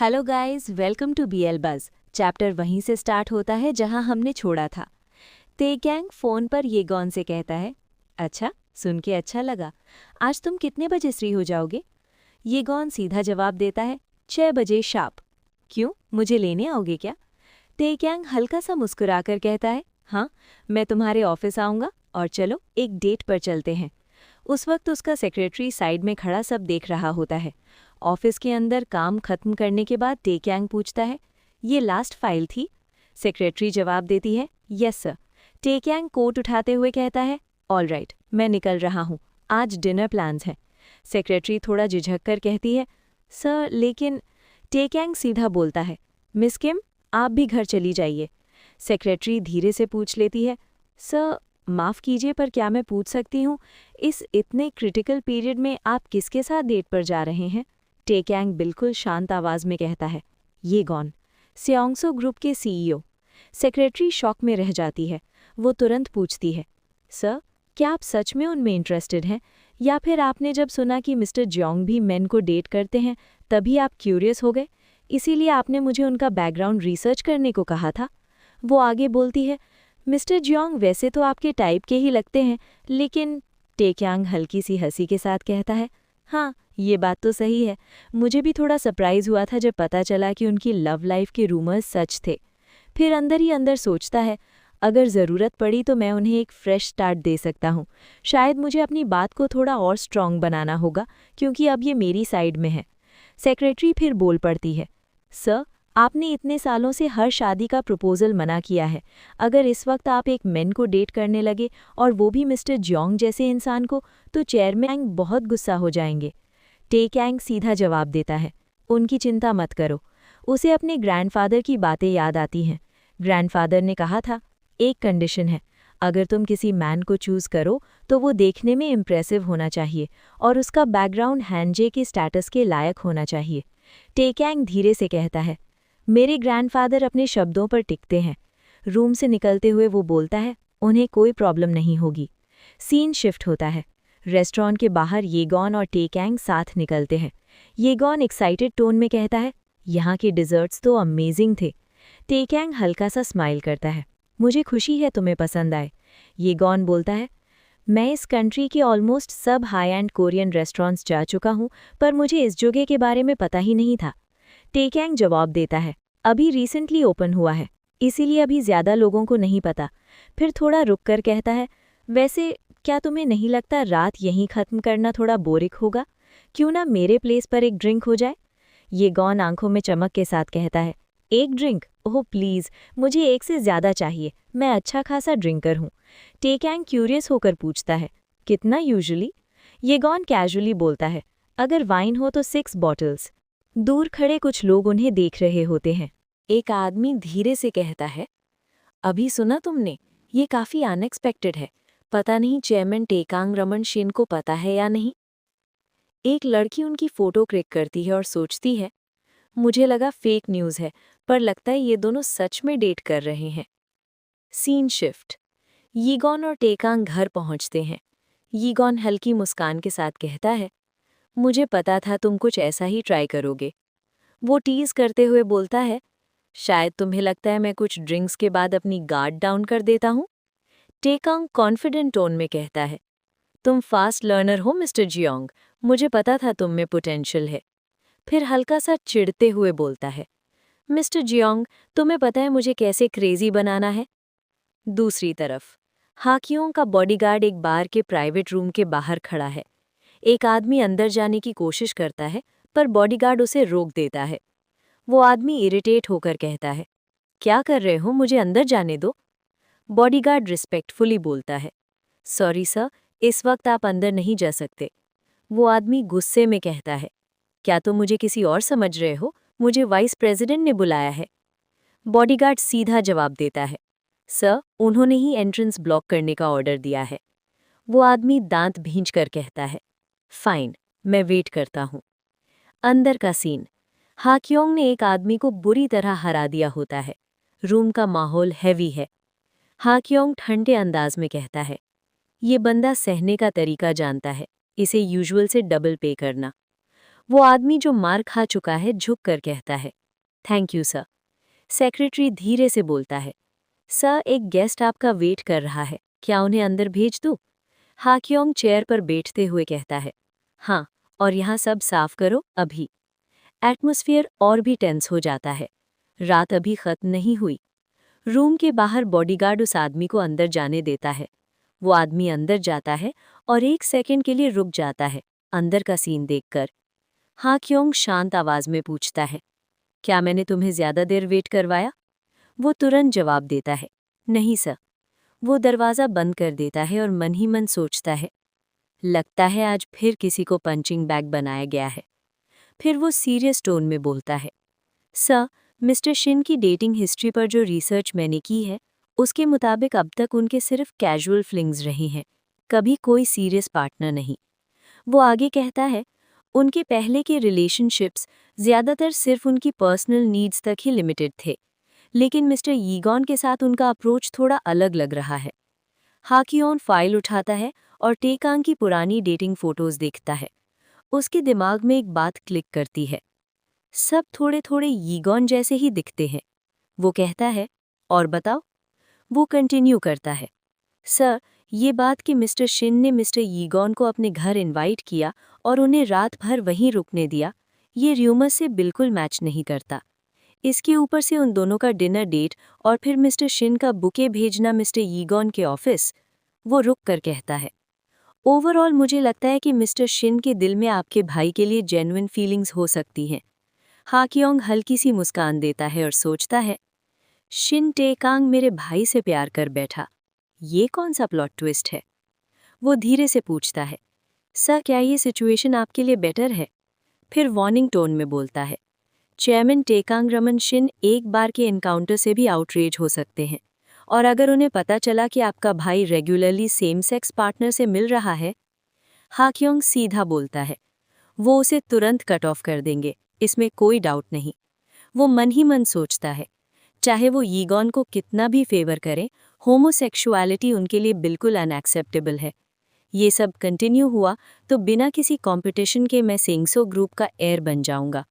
Hello guys, welcome to BL buzz. Chapter वहीं से start होता है जहां हमने छोड़ा था। तेक्यांग फोन पर येगॉन से कहता है, अच्छा, सुन के अच्छा लगा। आज तुम कितने बजे फ्री हो जाओगे? येगॉन सीधा जवाब देता है, 6 बजे शार्प। क्यों, मुझे लेने आओगे क्या? तेक्यांग हल्का सा मुस्कुराकर कहता है, हाँ, मैं तुम्हारे ऑफिस आऊँगा और चलो एक डेट पर चलते हैं। उस वक्त उसका सेक्रेटरी साइड में खड़ा सब देख रहा होता है। ऑफिस के अंदर काम खत्म करने के बाद तेक्यांग पूछता है, ये लास्ट फाइल थी? सेक्रेटरी जवाब देती है, यस सर। तेक्यांग कोट उठाते हुए कहता है, ऑल राइट, मैं निकल रहा हूँ, आज डिनर प्लान्स हैं। सेक्रेटरी थोड़ा झिझक कर कहती है, सर लेकिन। तेक्यांग सीधा बोलता है, मिस किम, आप भी घर चली जाइए। सेक्रेटरी धीरे से पूछ लेती है, सर माफ़ कीजिए, पर क्या मैं पूछ सकती हूँ, इस इतने क्रिटिकल पीरियड में आप किसके साथ डेट पर जा रहे हैं? तेक्यांग बिल्कुल शांत आवाज़ में कहता है, येगॉन, स्यांगसो ग्रुप के सीईओ। सेक्रेटरी शॉक में रह जाती है। वो तुरंत पूछती है, सर क्या आप सच में उनमें इंटरेस्टेड हैं, या फिर आपने जब सुना कि मिस्टर जियोंग भी मेन को डेट करते हैं तभी आप क्यूरियस हो गए, इसीलिए आपने मुझे उनका बैकग्राउंड रिसर्च करने को कहा था? वो आगे बोलती है, मिस्टर जियोंग वैसे तो आपके टाइप के ही लगते हैं, लेकिन। तेक्यांग हल्की सी हंसी के साथ कहता है, हाँ, ये बात तो सही है। मुझे भी थोड़ा सरप्राइज हुआ था जब पता चला कि उनकी लव लाइफ के रूमर्स सच थे। फिर अंदर ही अंदर सोचता है, अगर ज़रूरत पड़ी तो मैं उन्हें एक फ्रेश स्टार्ट दे सकता हूँ। शायद मुझे अपनी बात को थोड़ा और स्ट्रॉन्ग बनाना होगा, क्योंकि अब ये मेरी साइड में है। सेक्रेटरी फिर बोल पड़ती है, सर आपने इतने सालों से हर शादी का प्रपोजल मना किया है। अगर इस वक्त आप एक मेन को डेट करने लगे, और वो भी मिस्टर जियोंग जैसे इंसान को, तो चेयरमैन बहुत गुस्सा हो जाएंगे। तेक्यांग सीधा जवाब देता है, उनकी चिंता मत करो। उसे अपने ग्रैंडफादर की बातें याद आती हैं। ग्रैंडफादर ने कहा था, एक कंडीशन है, अगर तुम किसी मैन को चूज़ करो तो वो देखने में इम्प्रेसिव होना चाहिए और उसका बैकग्राउंड हैंजे के स्टेटस के लायक होना चाहिए। तेक्यांग धीरे से कहता है, मेरे ग्रैंडफादर अपने शब्दों पर टिकते हैं। रूम से निकलते हुए वो बोलता है, उन्हें कोई प्रॉब्लम नहीं होगी। सीन शिफ्ट होता है। रेस्टोरेंट के बाहर येगॉन और तेक्यांग साथ निकलते हैं। येगॉन एक्साइटेड टोन में कहता है, यहाँ के डिज़र्ट्स तो अमेजिंग थे। तेक्यांग हल्का सा स्माइल करता है, मुझे खुशी है तुम्हें पसंद आए। येगॉन बोलता है, मैं इस कंट्री के ऑलमोस्ट सब हाई एंड कोरियन रेस्टोरेंट्स जा चुका हूँ, पर मुझे इस जगह के बारे में पता ही नहीं था। तेक्यांग जवाब देता है, अभी रिसेंटली ओपन हुआ है, इसीलिए अभी ज़्यादा लोगों को नहीं पता। फिर थोड़ा रुक कर कहता है, वैसे क्या तुम्हें नहीं लगता रात यहीं ख़त्म करना थोड़ा बोरिंग होगा? क्यों ना मेरे प्लेस पर एक ड्रिंक हो जाए? ये गॉन आंखों में चमक के साथ कहता है, एक ड्रिंक? ओह प्लीज़, मुझे एक से ज़्यादा चाहिए, मैं अच्छा खासा ड्रिंकर हूँ। तेक्यांग क्यूरियस होकर पूछता है, कितना यूजुअली? ये गॉन कैजुअली बोलता है, अगर वाइन हो तो 6 बॉटल्स। दूर खड़े कुछ लोग उन्हें देख रहे होते हैं। एक आदमी धीरे से कहता है, अभी सुना तुमने? ये काफ़ी अनएक्सपेक्टेड है। पता नहीं चेयरमैन टेकांग रमन शिन को पता है या नहीं। एक लड़की उनकी फ़ोटो क्लिक करती है और सोचती है, मुझे लगा फेक न्यूज़ है, पर लगता है ये दोनों सच में डेट कर रहे हैं। Scene shift. यीगॉन और टेकांग घर पहुंचते हैं। यीगॉन हल्की मुस्कान के साथ कहता है, मुझे पता था तुम कुछ ऐसा ही ट्राई करोगे। वो टीज़ करते हुए बोलता है, शायद तुम्हें लगता है मैं कुछ ड्रिंक्स के बाद अपनी गार्ड डाउन कर देता हूँ। टेकांग कॉन्फिडेंट टोन में कहता है, तुम फास्ट लर्नर हो मिस्टर जियोंग, मुझे पता था तुम में पोटेंशियल है। फिर हल्का सा चिढ़ते हुए बोलता है, मिस्टर जियोंग, तुम्हें पता है मुझे कैसे क्रेजी बनाना है? दूसरी तरफ हाकियोंग का बॉडीगार्ड एक बार के प्राइवेट रूम के बाहर खड़ा है। एक आदमी अंदर जाने की कोशिश करता है, पर बॉडीगार्ड उसे रोक देता है। वो आदमी इरिटेट होकर कहता है, क्या कर रहे हो, मुझे अंदर जाने दो। बॉडीगार्ड रिस्पेक्टफुली बोलता है, सॉरी सर, इस वक्त आप अंदर नहीं जा सकते। वो आदमी गुस्से में कहता है, क्या तुम मुझे किसी और समझ रहे हो? मुझे वाइस प्रेसिडेंट ने बुलाया है। बॉडीगार्ड सीधा जवाब देता है, सर उन्होंने ही एंट्रेंस ब्लॉक करने का ऑर्डर दिया है। वो आदमी दांत भींचकर कहता है, फाइन, मैं वेट करता हूँ। अंदर का सीन। हाक्योंग ने एक आदमी को बुरी तरह हरा दिया होता है। रूम का माहौल हैवी है। हाक्योंग ठंडे अंदाज में कहता है, ये बंदा सहने का तरीका जानता है, इसे यूजुअल से डबल पे करना। वो आदमी जो मार खा चुका है झुक कर कहता है, थैंक यू सर। सेक्रेटरी धीरे से बोलता है, सर एक गेस्ट आपका वेट कर रहा है, क्या उन्हें अंदर भेज दूं? हाक्योंग चेयर पर बैठते हुए कहता है, हाँ, और यहाँ सब साफ करो अभी। एटमॉस्फेयर और भी टेंस हो जाता है। रात अभी खत्म नहीं हुई। रूम के बाहर बॉडीगार्ड उस आदमी को अंदर जाने देता है। वो आदमी अंदर जाता है और 1 सेकंड के लिए रुक जाता है अंदर का सीन देखकर। हाक्योंग शांत आवाज में पूछता है, क्या मैंने तुम्हें ज्यादा देर वेट करवाया? वो तुरंत जवाब देता है, नहीं सर। वो दरवाज़ा बंद कर देता है और मन ही मन सोचता है, लगता है आज फिर किसी को पंचिंग बैग बनाया गया है। फिर वो सीरियस टोन में बोलता है, सर, मिस्टर शिन की डेटिंग हिस्ट्री पर जो रिसर्च मैंने की है, उसके मुताबिक अब तक उनके सिर्फ कैजुअल फ्लिंग्स रही हैं, कभी कोई सीरियस पार्टनर नहीं। वो आगे कहता है, उनके पहले के रिलेशनशिप्स ज़्यादातर सिर्फ उनकी पर्सनल नीड्स तक ही लिमिटेड थे, लेकिन मिस्टर यीगॉन के साथ उनका अप्रोच थोड़ा अलग लग रहा है। हाकियोन फाइल उठाता है और टेकांग की पुरानी डेटिंग फोटोज देखता है। उसके दिमाग में एक बात क्लिक करती है, सब थोड़े थोड़े यीगॉन जैसे ही दिखते हैं। वो कहता है, और बताओ? वो कंटिन्यू करता है, सर, ये बात कि मिस्टर शिन ने मिस्टर यीगॉन को अपने घर इनवाइट किया और उन्हें रात भर वहीं रुकने दिया, ये र्यूमर से बिल्कुल मैच नहीं करता। इसके ऊपर से उन दोनों का डिनर डेट और फिर मिस्टर शिन का बुके भेजना मिस्टर यीगॉन के ऑफिस। वो रुक कर कहता है, ओवरऑल मुझे लगता है कि मिस्टर शिन के दिल में आपके भाई के लिए जेन्युइन फीलिंग्स हो सकती हैं। हाक्योंग हल्की सी मुस्कान देता है और सोचता है, शिन टेकांग मेरे भाई से प्यार कर बैठा, ये कौन सा प्लॉट ट्विस्ट है? वो धीरे से पूछता है, सर क्या ये सिचुएशन आपके लिए बेटर है? फिर वार्निंग टोन में बोलता है, चेयरमैन टेकांग रमन शिन एक बार के एनकाउंटर से भी आउटरेज हो सकते हैं, और अगर उन्हें पता चला कि आपका भाई रेगुलरली सेम सेक्स पार्टनर से मिल रहा है। हाक्योंग सीधा बोलता है, वो उसे तुरंत कट ऑफ कर देंगे, इसमें कोई डाउट नहीं। वो मन ही मन सोचता है, चाहे वो यीगॉन को कितना भी फेवर करें, होमोसेक्सुअलिटी उनके लिए बिल्कुल अनएक्सेप्टेबल है। ये सब कंटिन्यू हुआ तो बिना किसी कंपटीशन के मैं सेंगसो ग्रुप का एयर बन जाऊंगा।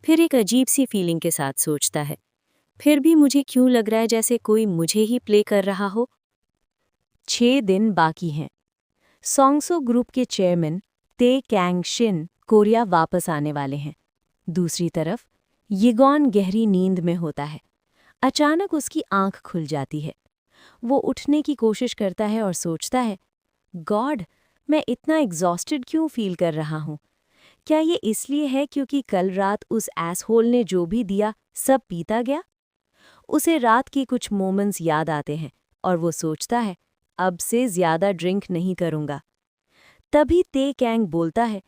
फिर एक अजीब सी फीलिंग के साथ सोचता है, फिर भी मुझे क्यों लग रहा है जैसे कोई मुझे ही प्ले कर रहा हो। 6 दिन बाकी हैं। सोंगसो ग्रुप के चेयरमैन ते कैंग शिन कोरिया वापस आने वाले हैं। दूसरी तरफ यीगॉन गहरी नींद में होता है। अचानक उसकी आंख खुल जाती है। वो उठने की कोशिश करता है और सोचता है, गॉड, मैं इतना एग्जॉस्टेड क्यों फील कर रहा हूँ? क्या ये इसलिए है क्योंकि कल रात उस एसहोल ने जो भी दिया सब पीता गया? उसे रात के कुछ मोमेंट्स याद आते हैं और वो सोचता है, अब से ज्यादा ड्रिंक नहीं करूंगा। तभी ते कैंग बोलता है,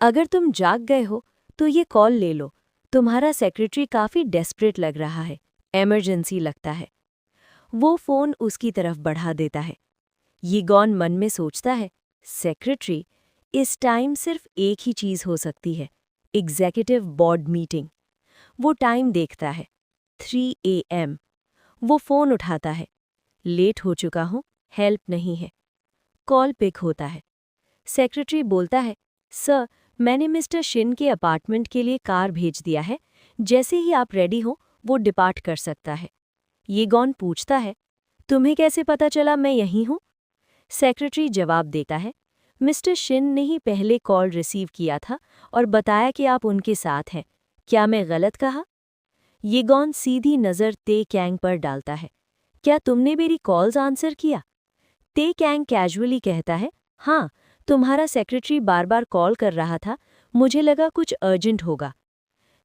अगर तुम जाग गए हो तो ये कॉल ले लो, तुम्हारा सेक्रेटरी काफी डेस्परेट लग रहा है, इमरजेंसी लगता है। वो फोन उसकी तरफ बढ़ा देता है। यीगॉन मन में सोचता है, सेक्रेटरी, इस टाइम सिर्फ एक ही चीज हो सकती है, एग्जीक्यूटिव बोर्ड मीटिंग। वो टाइम देखता है, 3 AM। वो फोन उठाता है, लेट हो चुका हूँ, हेल्प नहीं है। कॉल पिक होता है। सेक्रेटरी बोलता है, सर, मैंने मिस्टर शिन के अपार्टमेंट के लिए कार भेज दिया है, जैसे ही आप रेडी हो वो डिपार्ट कर सकता है। यीगॉन पूछता है, तुम्हें कैसे पता चला मैं यहीं हूँ? सेक्रेटरी जवाब देता है, मिस्टर शिन ने ही पहले कॉल रिसीव किया था और बताया कि आप उनके साथ हैं। क्या मैं गलत कहा? यीगॉन सीधी नज़र ते कैंग पर डालता है, क्या तुमने मेरी कॉल्स आंसर किया? ते कैंग कैजुअली कहता है, हाँ, तुम्हारा सेक्रेटरी बार बार कॉल कर रहा था, मुझे लगा कुछ अर्जेंट होगा।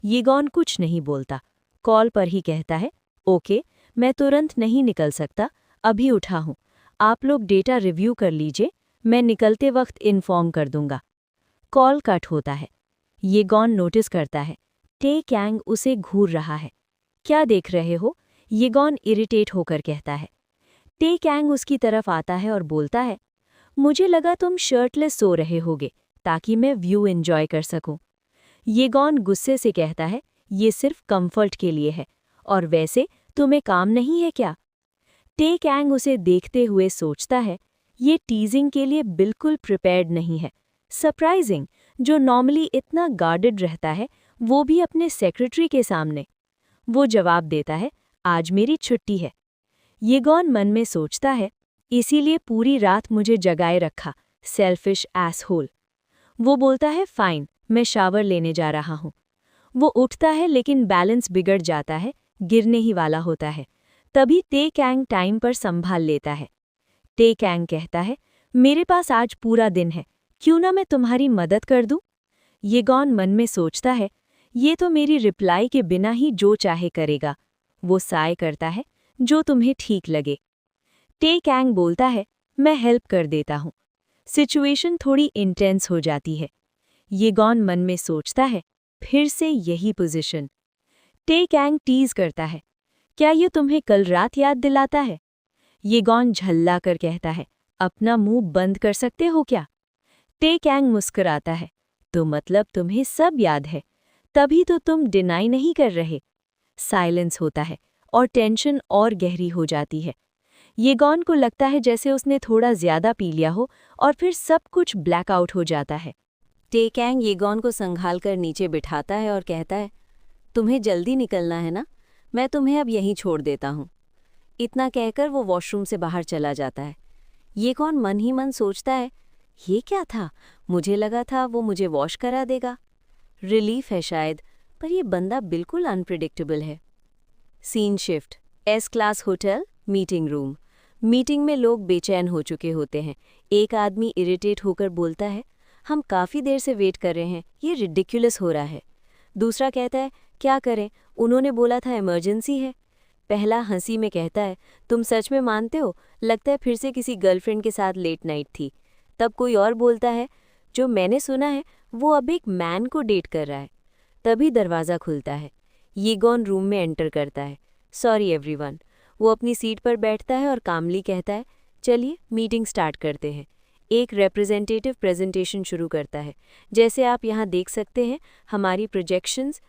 यीगॉन कुछ नहीं बोलता, कॉल पर ही कहता है, ओके, मैं तुरंत नहीं निकल सकता, अभी उठा हूँ, आप लोग डेटा रिव्यू कर लीजिए, मैं निकलते वक्त इन्फॉर्म कर दूंगा। कॉल कट होता है। यीगॉन नोटिस करता है, ते कैंग उसे घूर रहा है। क्या देख रहे हो? यीगॉन इरिटेट होकर कहता है। ते कैंग उसकी तरफ आता है और बोलता है, मुझे लगा तुम शर्टलेस सो रहे होगे ताकि मैं व्यू एंजॉय कर सकूं। यीगॉन गुस्से से कहता है, ये सिर्फ कंफर्ट के लिए है, और वैसे तुम्हें काम नहीं है क्या? ते कैंग उसे देखते हुए सोचता है, ये टीजिंग के लिए बिल्कुल प्रिपेयर्ड नहीं है। सरप्राइजिंग, जो नॉर्मली इतना गार्डेड रहता है, वो भी अपने सेक्रेटरी के सामने। वो जवाब देता है, आज मेरी छुट्टी है। येगॉन मन में सोचता है, इसीलिए पूरी रात मुझे जगाए रखा, सेल्फिश एसहोल। वो बोलता है, फाइन, मैं शावर लेने जा रहा हूँ। वो उठता है लेकिन बैलेंस बिगड़ जाता है, गिरने ही वाला होता है। तभी ते कैंग टाइम पर संभाल लेता है। ते कैंग कहता है, मेरे पास आज पूरा दिन है, क्यों ना मैं तुम्हारी मदद कर दूं? येगॉन मन में सोचता है, ये तो मेरी रिप्लाई के बिना ही जो चाहे करेगा। वो साय करता है, जो तुम्हें ठीक लगे। ते कैंग बोलता है, मैं हेल्प कर देता हूँ। सिचुएशन थोड़ी इंटेंस हो जाती है। येगॉन मन में सोचता है, फिर से यही पोजीशन। ते कैंग टीज करता है, क्या ये तुम्हें कल रात याद दिलाता है? येगॉन झल्ला कर कहता है, अपना मुंह बंद कर सकते हो क्या? ते कैंग मुस्कुराता है, तो मतलब तुम्हें सब याद है, तभी तो तुम डिनाई नहीं कर रहे। साइलेंस होता है और टेंशन और गहरी हो जाती है। येगॉन को लगता है जैसे उसने थोड़ा ज्यादा पी लिया हो और फिर सब कुछ ब्लैकआउट हो जाता है। ते कैंग येगॉन को संभाल कर नीचे बिठाता है और कहता है, तुम्हें जल्दी निकलना है ना, मैं तुम्हें अब यहीं छोड़ देता हूँ। इतना कहकर वो वॉशरूम से बाहर चला जाता है। येगॉन मन ही मन सोचता है, ये क्या था, मुझे लगा था वो मुझे वॉश करा देगा। रिलीफ है शायद, पर ये बंदा बिल्कुल अनप्रिडिक्टेबल है। Scene shift, S class hotel, meeting room. Meeting में लोग बेचैन हो चुके होते हैं। एक आदमी इरिटेट होकर बोलता है, हम काफ़ी देर से वेट कर रहे हैं, ये रिडिकुलस हो रहा है। दूसरा कहता है, क्या करें, उन्होंने बोला था इमरजेंसी है। पहला हंसी में कहता है, तुम सच में मानते हो, लगता है फिर से किसी गर्लफ्रेंड के साथ लेट नाइट थी। तब कोई और बोलता है, जो मैंने सुना है वो अब एक मैन को डेट कर रहा है। तभी दरवाज़ा खुलता है। येगॉन रूम में एंटर करता है। Sorry everyone. वो अपनी सीट पर बैठता है और कामली कहता है, चलिए मीटिंग स्टार्ट करते हैं। एक रिप्रेजेंटेटिव प्रेजेंटेशन शुरू करता है। जैसे आप यहाँ देख सकते हैं हमारी प्रोजेक्शंस।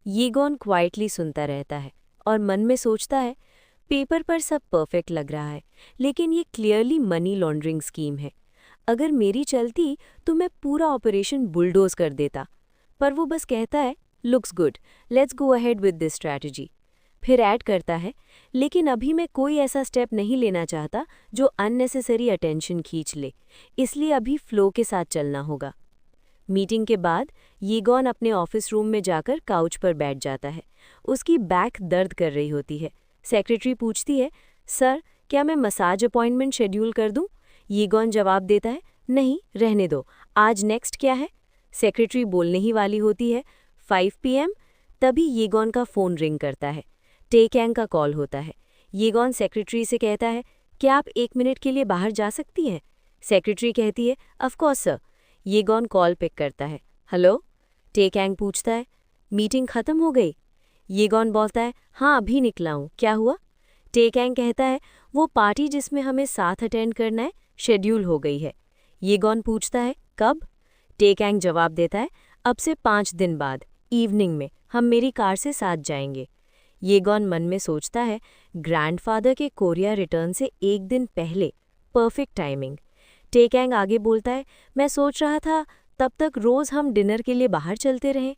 येगॉन क्वाइटली सुनता रहता है और मन में सोचता है, पेपर पर सब परफेक्ट लग रहा है, लेकिन ये क्लियरली मनी लॉन्ड्रिंग स्कीम है। अगर मेरी चलती तो मैं पूरा ऑपरेशन बुलडोज कर देता। पर वो बस कहता है, looks good, let's go ahead with this strategy. फिर ऐड करता है, लेकिन अभी मैं कोई ऐसा स्टेप नहीं लेना चाहता जो अननेसेसरी अटेंशन खींच ले, इसलिए अभी फ्लो के साथ चलना होगा। मीटिंग के बाद येगॉन अपने ऑफिस रूम में जाकर काउच पर बैठ जाता है। उसकी बैक दर्द कर रही होती है। सेक्रेटरी पूछती है, सर क्या मैं मसाज अपॉइंटमेंट शेड्यूल कर दूं? येगॉन जवाब देता है, नहीं रहने दो, आज नेक्स्ट क्या है? सेक्रेटरी बोलने ही वाली होती है, 5 PM। तभी येगॉन का फ़ोन रिंग करता है। ते कैंग का कॉल होता है। येगॉन सेक्रेटरी से कहता है, क्या आप 1 मिनट के लिए बाहर जा सकती हैं? सेक्रेटरी कहती है, ऑफ कोर्स सर। येगॉन कॉल पिक करता है। हेलो? ते कैंग पूछता है, मीटिंग ख़त्म हो गई? येगॉन बोलता है, हाँ अभी निकला हूँ, क्या हुआ? ते कैंग कहता है, वो पार्टी जिसमें हमें साथ अटेंड करना है शेड्यूल हो गई है। येगॉन पूछता है, कब? ते कैंग जवाब देता है, अब से 5 दिन बाद इवनिंग में हम मेरी कार से साथ जाएंगे। येगॉन मन में सोचता है, ग्रैंडफादर के कोरिया रिटर्न से 1 दिन पहले, परफेक्ट टाइमिंग। ते कैंग आगे बोलता है, मैं सोच रहा था तब तक रोज़ हम डिनर के लिए बाहर चलते रहें।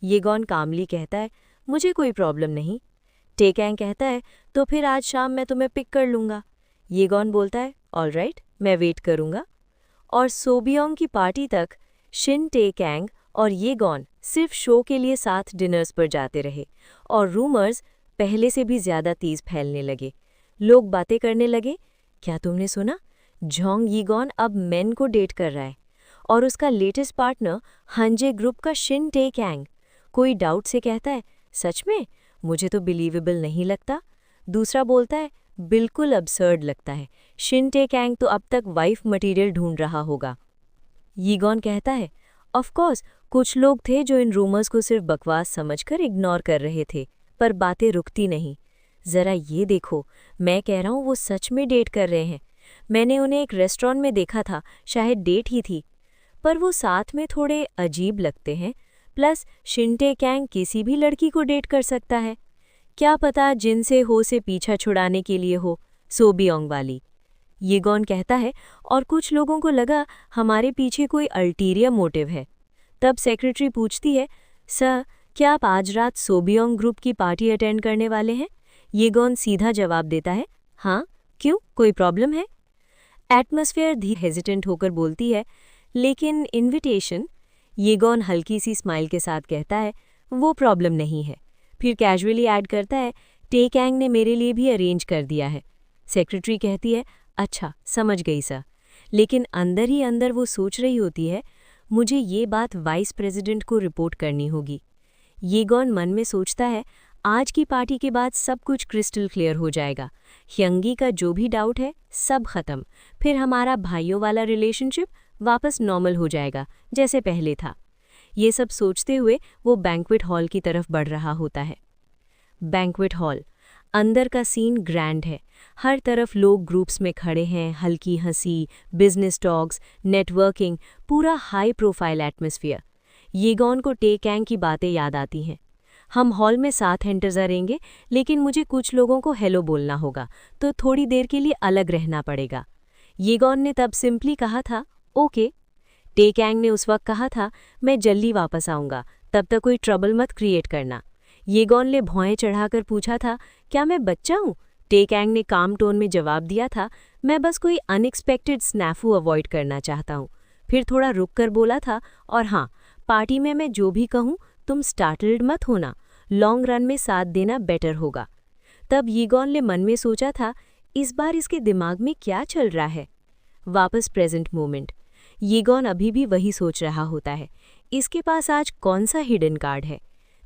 येगॉन कामली कहता है, मुझे कोई प्रॉब्लम नहीं। ते कैंग कहता है, तो फिर आज शाम मैं तुम्हें पिक कर लूँगा। येगॉन बोलता है, ऑलराइट, मैं वेट करूँगा। और सोबियोंग की पार्टी तक शिन ते कैंग और येगॉन सिर्फ शो के लिए साथ डिनर्स पर जाते रहे और रूमर्स पहले से भी ज़्यादा तेज फैलने लगे। लोग बातें करने लगे, क्या तुमने सुना? जोंग येगॉन अब मेन को डेट कर रहा है और उसका लेटेस्ट पार्टनर हंजे ग्रुप का शिन ते कैंग। कोई डाउट से कहता है, सच में? मुझे तो बिलीवेबल नहीं लगता। दूसरा बोलता है, बिल्कुल अब्सर्ड लगता है, शिन ते कैंग तो अब तक वाइफ मटेरियल ढूंढ रहा होगा। येगॉन कहता है, ऑफ कोर्स कुछ लोग थे जो इन रूमर्स को सिर्फ बकवास समझकर इग्नोर कर रहे थे, पर बातें रुकती नहीं। ज़रा ये देखो, मैं कह रहा हूँ वो सच में डेट कर रहे हैं। मैंने उन्हें एक रेस्टोरेंट में देखा था, शायद डेट ही थी, पर वो साथ में थोड़े अजीब लगते हैं। प्लस शिन ते कैंग किसी भी लड़की को डेट कर सकता है, क्या पता जिनसे हो से पीछा छुड़ाने के लिए हो, सोबियोंग वाली। येगॉन कहता है, और कुछ लोगों को लगा हमारे पीछे कोई अल्टीरियर मोटिव है। तब सेक्रेटरी पूछती है, सर क्या आप आज रात सोबियोंग ग्रुप की पार्टी अटेंड करने वाले हैं? येगॉन सीधा जवाब देता है, हाँ, क्यों, कोई प्रॉब्लम है? एटमॉस्फेयर धीरे हेजिटेंट होकर बोलती है, लेकिन इनविटेशन? येगॉन हल्की सी स्माइल के साथ कहता है, वो प्रॉब्लम नहीं है। फिर कैजुअली ऐड करता है, टेकैंग ने मेरे लिए भी अरेंज कर दिया है। सेक्रेटरी कहती है, अच्छा समझ गई सर। लेकिन अंदर ही अंदर वो सोच रही होती है, मुझे ये बात वाइस प्रेसिडेंट को रिपोर्ट करनी होगी। येगॉन मन में सोचता है, आज की पार्टी के बाद सब कुछ क्रिस्टल क्लियर हो जाएगा। ह्यंगी का जो भी डाउट है सब खत्म, फिर हमारा भाइयों वाला रिलेशनशिप वापस नॉर्मल हो जाएगा जैसे पहले था। ये सब सोचते हुए वो बैंक्वेट हॉल की तरफ बढ़ रहा होता है। बैंक्वेट हॉल अंदर का सीन ग्रैंड है। हर तरफ लोग ग्रुप्स में खड़े हैं, हल्की हंसी, बिजनेस टॉक्स, नेटवर्किंग, पूरा हाई प्रोफाइल एटमॉस्फेयर। येगॉन को टेकैंग की बातें याद आती हैं। हम हॉल में साथ एंटर करेंगे, लेकिन मुझे कुछ लोगों को हेलो बोलना होगा, तो थोड़ी देर के लिए अलग रहना पड़ेगा। येगॉन ने तब सिंपली कहा था, ओके। टेकैंग ने उस वक्त कहा था, मैं जल्दी वापस आऊँगा, तब तक कोई ट्रबल मत क्रिएट करना। येगॉन ने भौएं चढ़ाकर पूछा था, क्या मैं बच्चा हूँ? टेकैंग ने काम टोन में जवाब दिया था, मैं बस कोई अनएक्सपेक्टेड स्नैफू अवॉइड करना चाहता हूँ। फिर थोड़ा रुक कर बोला था, और हाँ, पार्टी में मैं जो भी कहूँ तुम स्टार्टल्ड मत होना, लॉन्ग रन में साथ देना बेटर होगा। तब येगॉन ने मन में सोचा था, इस बार इसके दिमाग में क्या चल रहा है। वापस प्रेजेंट मोमेंट। येगॉन अभी भी वही सोच रहा होता है, इसके पास आज कौन सा हिडन कार्ड है।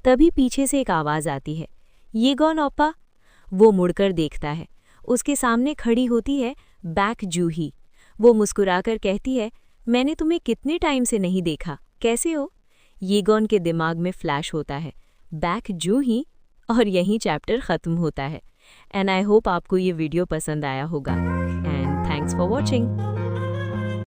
तभी पीछे से एक आवाज़ आती है, येगॉन ओप्पा। वो मुड़कर देखता है, उसके सामने खड़ी होती है बैक जूही। वो मुस्कुराकर कहती है, मैंने तुम्हें कितने टाइम से नहीं देखा, कैसे हो? येगॉन के दिमाग में फ्लैश होता है, बैक जूही, और यहीं चैप्टर ख़त्म होता है। एंड आई होप आपको ये वीडियो पसंद आया होगा। And thanks for watching.